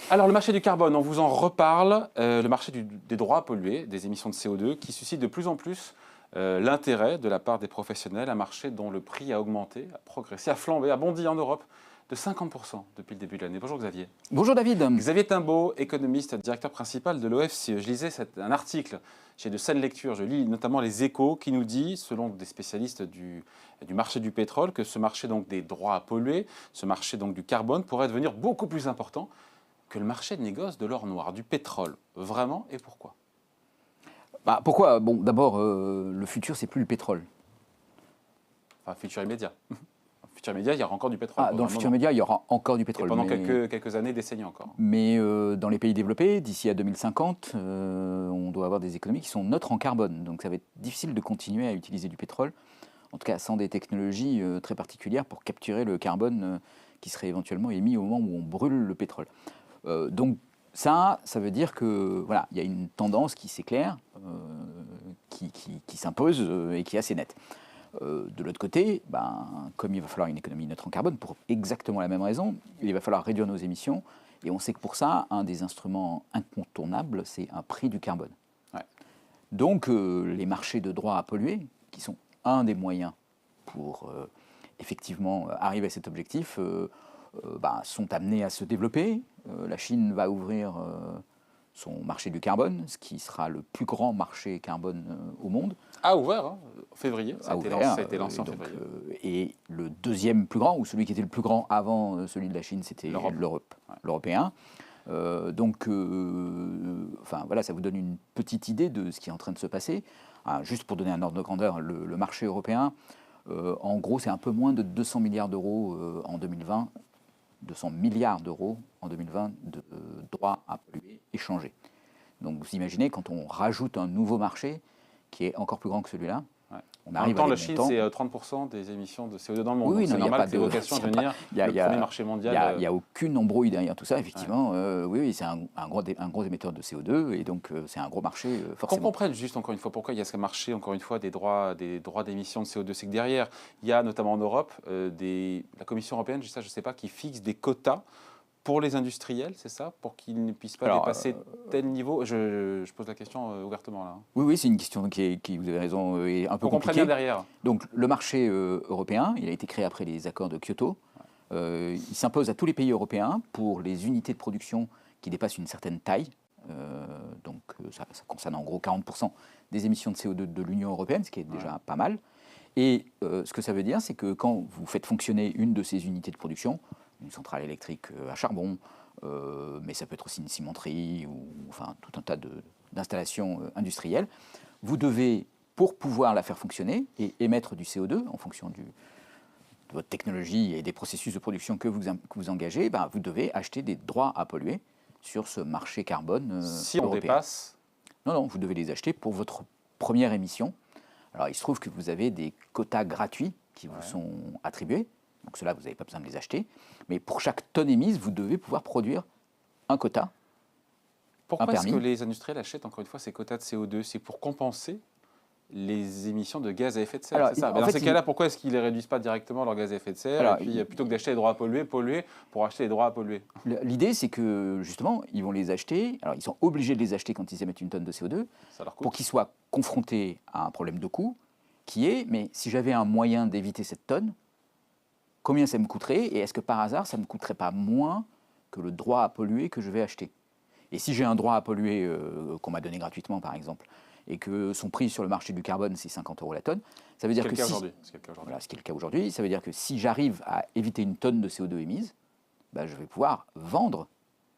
Alors, le marché du carbone, on vous en reparle. Le marché des droits à polluer, des émissions de CO2, qui suscite de plus en plus l'intérêt de la part des professionnels. Un marché dont le prix a augmenté, a progressé, a flambé, a bondi en Europe de 50% depuis le début de l'année. Bonjour Xavier. Bonjour David. Xavier Timbaud, économiste, directeur principal de l'OFCE. Je lisais un article chez de saines lectures, je lis notamment Les Échos, qui nous dit, selon des spécialistes du marché du pétrole, que ce marché donc des droits à polluer, ce marché donc du carbone, pourrait devenir beaucoup plus important que le marché de négoce de l'or noir, du pétrole. Vraiment, et pourquoi? Pourquoi? Bon, d'abord, le futur, c'est plus le pétrole. Enfin, futur immédiat. Futur immédiat, il y aura encore du pétrole. Dans le futur immédiat, il y aura encore du pétrole. Et pendant quelques années, décennies encore. Mais dans les pays développés, d'ici à 2050, on doit avoir des économies qui sont neutres en carbone. Donc ça va être difficile de continuer à utiliser du pétrole, en tout cas sans des technologies très particulières pour capturer le carbone qui serait éventuellement émis au moment où on brûle le pétrole. Donc ça veut dire que voilà, il y a une tendance qui s'éclaire, qui s'impose et qui est assez nette. De l'autre côté, comme il va falloir une économie neutre en carbone, pour exactement la même raison, il va falloir réduire nos émissions. Et on sait que pour ça, un des instruments incontournables, c'est un prix du carbone. Ouais. Donc les marchés de droits à polluer, qui sont un des moyens pour effectivement arriver à cet objectif, sont amenés à se développer. La Chine va ouvrir son marché du carbone, ce qui sera le plus grand marché carbone au monde. A ouvert, en février, ça a été lancé en donc, février. Et le deuxième plus grand, ou celui qui était le plus grand avant celui de la Chine, c'était l'européen. Voilà, ça vous donne une petite idée de ce qui est en train de se passer. Juste pour donner un ordre de grandeur, le marché européen, en gros, c'est un peu moins de 200 milliards d'euros en 2020. 200 milliards d'euros en 2020 de droits à polluer échangés. Donc vous imaginez, quand on rajoute un nouveau marché qui est encore plus grand que celui-là, on arrive en même temps, la Chine, c'est 30% des émissions de CO2 dans le monde. Oui, c'est normal que ces vocations de devenir le premier marché mondial. Il n'y a aucune embrouille derrière tout ça, effectivement. Oui, c'est un gros émetteur de CO2, et donc c'est un gros marché, forcément. Qu'on comprenne juste, encore une fois, pourquoi il y a ce marché, encore une fois, des droits d'émission de CO2. C'est que derrière, il y a notamment en Europe, la Commission européenne, je ne sais pas, qui fixe des quotas pour les industriels, c'est ça? Pour qu'ils ne puissent pas dépasser tel niveau? Je pose la question ouvertement là. Oui, c'est une question qui, vous avez raison, est un peu compliquée. On comprend bien derrière. Donc le marché européen, il a été créé après les accords de Kyoto. Il s'impose à tous les pays européens pour les unités de production qui dépassent une certaine taille. Ça concerne en gros 40% des émissions de CO2 de l'Union européenne, ce qui est déjà pas mal. Et ce que ça veut dire, c'est que quand vous faites fonctionner une de ces unités de production, une centrale électrique à charbon, mais ça peut être aussi une cimenterie ou enfin tout un tas d'installations industrielles. Vous devez, pour pouvoir la faire fonctionner et émettre du CO2 en fonction de votre technologie et des processus de production que vous engagez, vous devez acheter des droits à polluer sur ce marché carbone si européen. On dépasse? Non, vous devez les acheter pour votre première émission. Alors il se trouve que vous avez des quotas gratuits qui vous sont attribués. Donc ceux-là, vous n'avez pas besoin de les acheter. Mais pour chaque tonne émise, vous devez pouvoir produire un quota. Pourquoi est-ce que les industriels achètent, encore une fois, ces quotas de CO2? C'est pour compenser les émissions de gaz à effet de serre, c'est ça? Dans ces cas-là, pourquoi est-ce qu'ils ne réduisent pas directement leur gaz à effet de serre? Et puis, plutôt que d'acheter les droits à polluer pour acheter les droits à polluer? L'idée, c'est que, justement, ils vont les acheter. Alors, ils sont obligés de les acheter quand ils émettent une tonne de CO2 pour qu'ils soient confrontés à un problème de coût qui est, mais si j'avais un moyen d'éviter cette tonne, combien ça me coûterait? Et est-ce que par hasard, ça ne me coûterait pas moins que le droit à polluer que je vais acheter? Et si j'ai un droit à polluer qu'on m'a donné gratuitement, par exemple, et que son prix sur le marché du carbone, c'est 50 € la tonne, ça veut dire que si... Voilà, ce qui est le cas aujourd'hui. Ça veut dire que si j'arrive à éviter une tonne de CO2 émise, je vais pouvoir vendre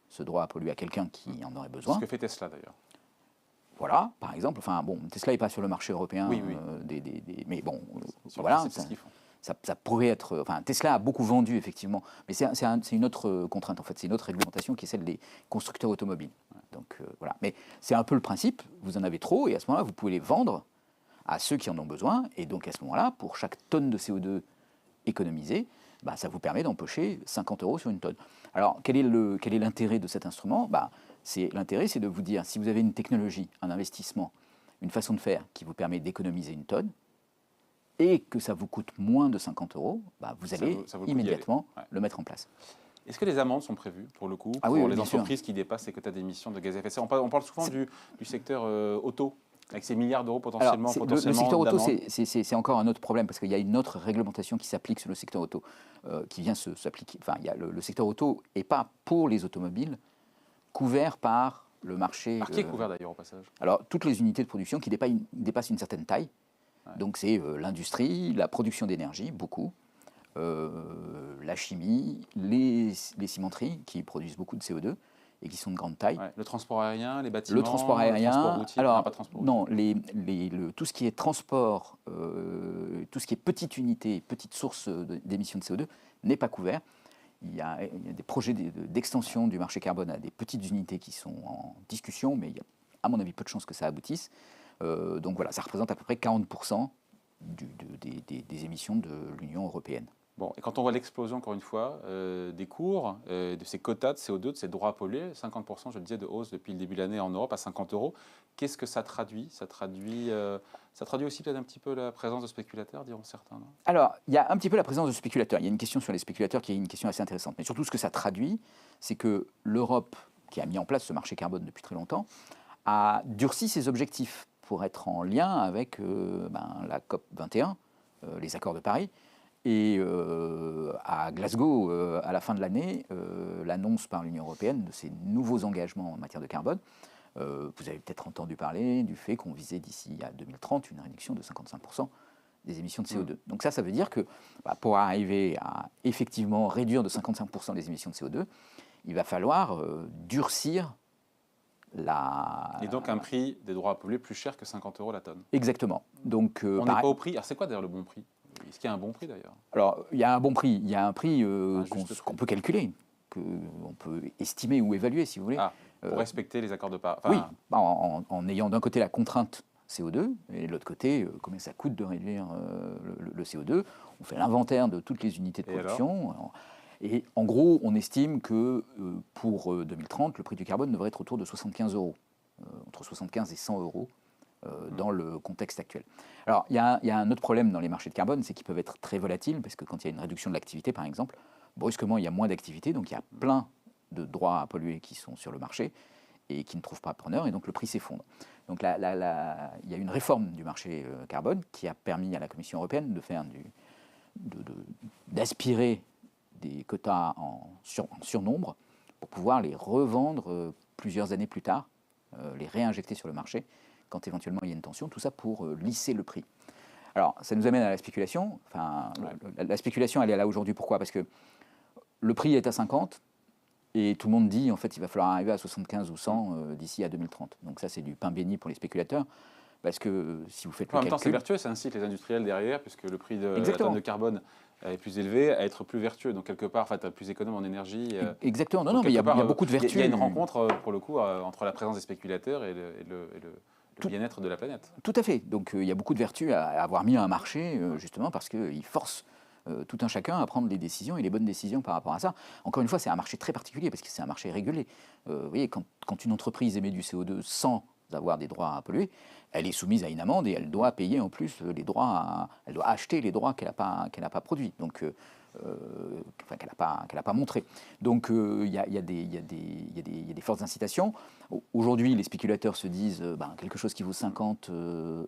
ce droit à polluer à quelqu'un qui en aurait besoin. Ce que fait Tesla, d'ailleurs. Voilà, par exemple. Enfin, bon, Tesla n'est pas sur le marché européen. Oui. Mais bon, voilà. C'est ce qu'ils font. Ça pourrait être... Enfin, Tesla a beaucoup vendu, effectivement. Mais c'est une autre contrainte, en fait. C'est une autre réglementation qui est celle des constructeurs automobiles. Donc, voilà. Mais c'est un peu le principe. Vous en avez trop, et à ce moment-là, vous pouvez les vendre à ceux qui en ont besoin. Et donc, à ce moment-là, pour chaque tonne de CO2 économisée, ça vous permet d'empocher 50 € sur une tonne. Alors, quel est l'intérêt de cet instrument? L'intérêt, c'est de vous dire, si vous avez une technologie, un investissement, une façon de faire qui vous permet d'économiser une tonne, et que ça vous coûte moins de 50 €, vous allez immédiatement le mettre en place. Est-ce que les amendes sont prévues, pour le coup, Ah pour oui, les bien sûr. entreprises qui dépassent les quotas d'émissions de gaz à effet de serre? On parle souvent du secteur auto, avec ces milliards d'euros Alors, potentiellement, le secteur auto, d'amendes. c'est encore un autre problème, parce qu'il y a une autre réglementation qui s'applique sur le secteur auto, qui vient s'appliquer. Enfin, il y a le secteur auto n'est pas pour les automobiles couvert par le marché. Par qui est couvert d'ailleurs au passage? Alors, toutes les unités de production qui dépassent une certaine taille. Ouais. Donc, c'est l'industrie, la production d'énergie, beaucoup, la chimie, les cimenteries qui produisent beaucoup de CO2 et qui sont de grande taille. Ouais. Le transport aérien, les bâtiments, Le transport aérien, le transport routier, alors pas de transport routier. non, tout ce qui est transport, tout ce qui est petite unité, petite source d'émissions de CO2 n'est pas couvert. Il y a des projets d'extension du marché carbone à des petites unités qui sont en discussion, mais il y a, à mon avis, peu de chances que ça aboutisse. Donc voilà, ça représente à peu près 40% des émissions de l'Union européenne. Bon, et quand on voit l'explosion, encore une fois, des cours, de ces quotas de CO2, de ces droits à polluer, 50%, je le disais, de hausse depuis le début de l'année en Europe à 50 euros, qu'est-ce que ça traduit? Ça traduit aussi peut-être un petit peu la présence de spéculateurs, diront certains, non? Alors, il y a un petit peu la présence de spéculateurs. Il y a une question sur les spéculateurs qui est une question assez intéressante. Mais surtout, ce que ça traduit, c'est que l'Europe, qui a mis en place ce marché carbone depuis très longtemps, a durci ses objectifs pour être en lien avec la COP 21, les accords de Paris. Et à Glasgow, à la fin de l'année, l'annonce par l'Union européenne de ces nouveaux engagements en matière de carbone. Vous avez peut-être entendu parler du fait qu'on visait d'ici à 2030 une réduction de 55% des émissions de CO2. Donc ça veut dire que pour arriver à effectivement réduire de 55% les émissions de CO2, il va falloir durcir Et donc un prix des droits à polluer plus cher que 50 euros la tonne. Exactement. Donc, on n'est pas au prix. Alors c'est quoi d'ailleurs le bon prix? Est-ce qu'il y a un bon prix d'ailleurs? Alors il y a un bon prix. Il y a un prix qu'on peut calculer, qu'on peut estimer ou évaluer si vous voulez. Ah, pour respecter les accords de Paris. Oui, en ayant d'un côté la contrainte CO2 et de l'autre côté combien ça coûte de réduire le CO2. On fait l'inventaire de toutes les unités de production. Et en gros, on estime que pour 2030, le prix du carbone devrait être autour de 75 euros, entre 75 et 100 euros dans le contexte actuel. Alors, il y a un autre problème dans les marchés de carbone, c'est qu'ils peuvent être très volatiles, parce que quand il y a une réduction de l'activité, par exemple, brusquement, il y a moins d'activité, donc il y a plein de droits à polluer qui sont sur le marché et qui ne trouvent pas preneur, et donc le prix s'effondre. Donc il y a une réforme du marché carbone qui a permis à la Commission européenne de faire d'aspirer des quotas en surnombre pour pouvoir les revendre plusieurs années plus tard, les réinjecter sur le marché quand éventuellement il y a une tension, tout ça pour lisser le prix. Alors ça nous amène à la spéculation. Enfin, la spéculation, elle est là aujourd'hui. Pourquoi? Parce que le prix est à 50 et tout le monde dit en fait il va falloir arriver à 75 ou 100 d'ici à 2030. Donc ça c'est du pain béni pour les spéculateurs. Parce que si vous faites le calcul... En même temps, c'est vertueux, ça incite les industriels derrière, puisque le prix de la tonne de carbone est plus élevé, à être plus vertueux. Donc, quelque part, être plus économe en énergie. Exactement. Non, mais il y a beaucoup de vertus. Il y a une rencontre, pour le coup, entre la présence des spéculateurs et le bien-être de la planète. Tout à fait. Donc, il y a beaucoup de vertus à avoir mis un marché, justement, parce qu'il force tout un chacun à prendre les décisions et les bonnes décisions par rapport à ça. Encore une fois, c'est un marché très particulier, parce que c'est un marché régulé. Vous voyez, quand une entreprise émet du CO2 sans avoir des droits à polluer, elle est soumise à une amende et elle doit payer en plus les droits, elle doit acheter les droits qu'elle n'a pas produits, donc qu'elle n'a pas montré. Donc il y a des fortes incitations. Aujourd'hui, les spéculateurs se disent quelque chose qui vaut 50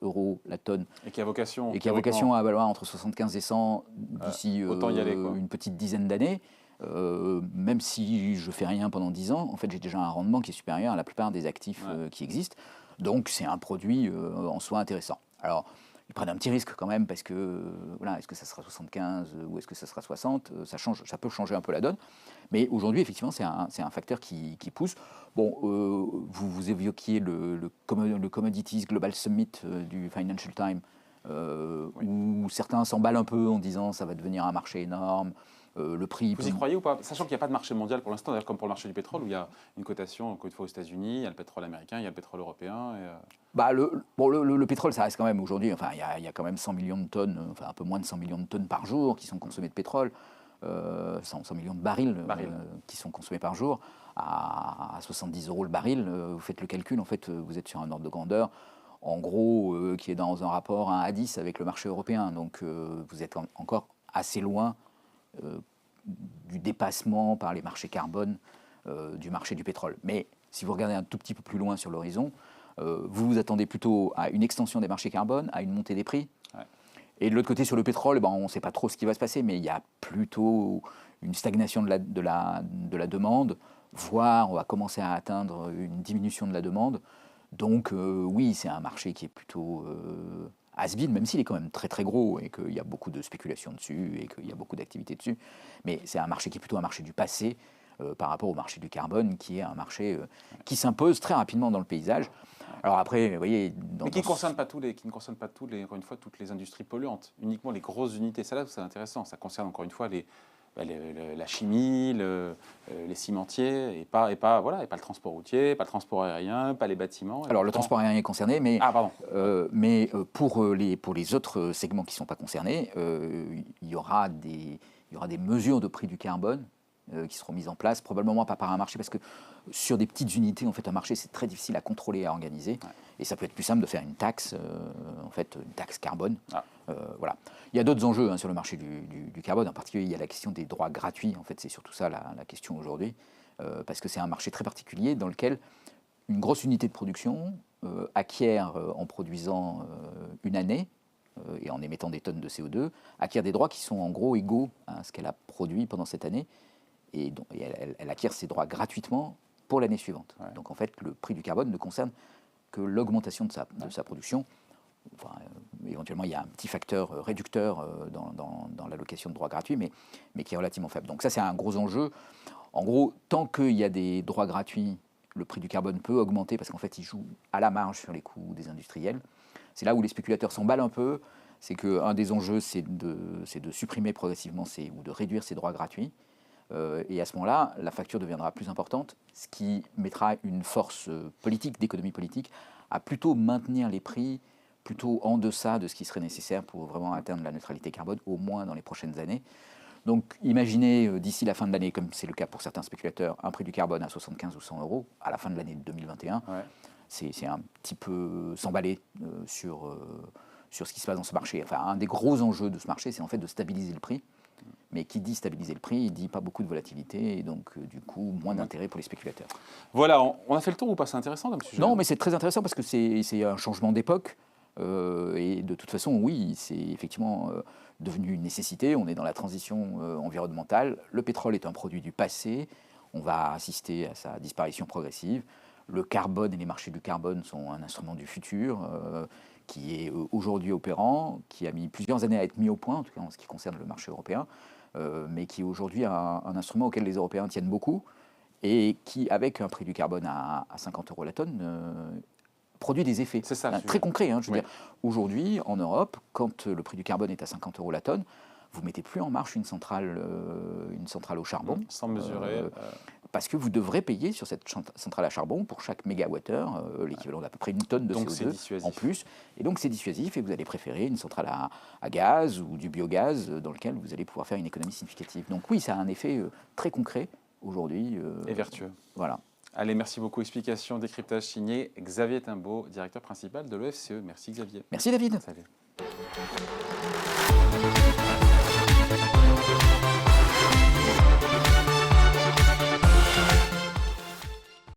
euros la tonne et qui a vocation, à valoir entre 75 et 100 d'ici une petite dizaine d'années. Même si je fais rien pendant 10 ans, en fait, j'ai déjà un rendement qui est supérieur à la plupart des actifs qui existent. Donc, c'est un produit en soi intéressant. Alors, ils prennent un petit risque quand même parce que, est-ce que ça sera 75 ou est-ce que ça sera 60 ça peut changer un peu la donne. Mais aujourd'hui, effectivement, c'est un facteur qui pousse. Bon, vous évoquiez le Commodities Global Summit du Financial Times, où certains s'emballent un peu en disant ça va devenir un marché énorme. Le prix. Vous y croyez ou pas? Sachant qu'il n'y a pas de marché mondial pour l'instant, d'ailleurs comme pour le marché du pétrole, où il y a une cotation, encore une fois aux États-Unis, il y a le pétrole américain, il y a le pétrole européen. Le pétrole, ça reste quand même aujourd'hui, enfin, il y a quand même 100 millions de tonnes, enfin un peu moins de 100 millions de tonnes par jour qui sont consommées de pétrole, 100 millions de barils qui sont consommés par jour, à 70 euros le baril. Vous faites le calcul, en fait, vous êtes sur un ordre de grandeur, en gros, qui est dans un rapport 1 à 10 avec le marché européen. Donc vous êtes encore assez loin du dépassement par les marchés carbone du marché du pétrole. Mais si vous regardez un tout petit peu plus loin sur l'horizon, vous vous attendez plutôt à une extension des marchés carbone, à une montée des prix. Ouais. Et de l'autre côté, sur le pétrole, on ne sait pas trop ce qui va se passer, mais il y a plutôt une stagnation de la demande, voire on va commencer à atteindre une diminution de la demande. Donc oui, c'est un marché qui est plutôt has-been, même s'il est quand même très très gros et qu'il y a beaucoup de spéculation dessus et qu'il y a beaucoup d'activités dessus. Mais c'est un marché qui est plutôt un marché du passé par rapport au marché du carbone, qui est un marché qui s'impose très rapidement dans le paysage. Alors après, vous voyez... Mais qui ne concerne pas encore une fois, toutes les industries polluantes, uniquement les grosses unités. Ça, là, c'est intéressant. Ça concerne encore une fois la chimie, les cimentiers, et pas le transport routier, pas le transport aérien, pas les bâtiments. Alors le transport aérien est concerné, mais, pour les autres segments qui ne sont pas concernés, il y aura des mesures de prix du carbone qui seront mises en place, probablement pas par un marché, parce que sur des petites unités, en fait, un marché, c'est très difficile à contrôler et à organiser. Ouais. Et ça peut être plus simple de faire une taxe, une taxe carbone. Ah. Voilà. Il y a d'autres enjeux sur le marché du carbone. En particulier, il y a la question des droits gratuits. En fait, c'est surtout ça la question aujourd'hui, parce que c'est un marché très particulier dans lequel une grosse unité de production acquiert, en produisant une année, et en émettant des tonnes de CO2, acquiert des droits qui sont en gros égaux à ce qu'elle a produit pendant cette année. Et elle acquiert ses droits gratuitement pour l'année suivante. Ouais. Donc en fait, le prix du carbone ne concerne que l'augmentation de sa production. Enfin, éventuellement, il y a un petit facteur réducteur dans l'allocation de droits gratuits, mais qui est relativement faible. Donc ça, c'est un gros enjeu. En gros, tant qu'il y a des droits gratuits, le prix du carbone peut augmenter parce qu'en fait, il joue à la marge sur les coûts des industriels. C'est là où les spéculateurs s'emballent un peu. C'est qu'un des enjeux, c'est de supprimer progressivement ou de réduire ces droits gratuits. Et à ce moment-là, la facture deviendra plus importante, ce qui mettra une force politique, d'économie politique, à plutôt maintenir les prix plutôt en deçà de ce qui serait nécessaire pour vraiment atteindre la neutralité carbone, au moins dans les prochaines années. Donc imaginez d'ici la fin de l'année, comme c'est le cas pour certains spéculateurs, un prix du carbone à 75 ou 100 euros à la fin de l'année 2021. Ouais. C'est un petit peu s'emballer sur ce qui se passe dans ce marché. Enfin, un des gros enjeux de ce marché, c'est en fait de stabiliser le prix. Mais qui dit stabiliser le prix, il dit pas beaucoup de volatilité et donc du coup moins d'intérêt pour les spéculateurs. Voilà, on a fait le tour ou pas? C'est intéressant comme sujet? Non, mais c'est très intéressant parce que c'est un changement d'époque et de toute façon, oui, c'est effectivement devenu une nécessité. On est dans la transition environnementale. Le pétrole est un produit du passé. On va assister à sa disparition progressive. Le carbone et les marchés du carbone sont un instrument du futur qui est aujourd'hui opérant, qui a mis plusieurs années à être mis au point, en tout cas en ce qui concerne le marché européen, mais qui est aujourd'hui un instrument auquel les Européens tiennent beaucoup et qui, avec un prix du carbone à 50 euros la tonne, produit des effets. C'est ça, très concrets. Je veux dire, aujourd'hui, en Europe, quand le prix du carbone est à 50 euros la tonne, vous ne mettez plus en marche une centrale au charbon. Sans mesurer. Parce que vous devrez payer sur cette centrale à charbon pour chaque mégawattheure l'équivalent d'à peu près une tonne de CO2 en plus. Et donc c'est dissuasif et vous allez préférer une centrale à gaz ou du biogaz dans lequel vous allez pouvoir faire une économie significative. Donc oui, ça a un effet très concret aujourd'hui. Et vertueux. Voilà. Allez, merci beaucoup. Explication, décryptage signé Xavier Timbaud, directeur principal de l'OFCE. Merci Xavier. Merci David. Salut.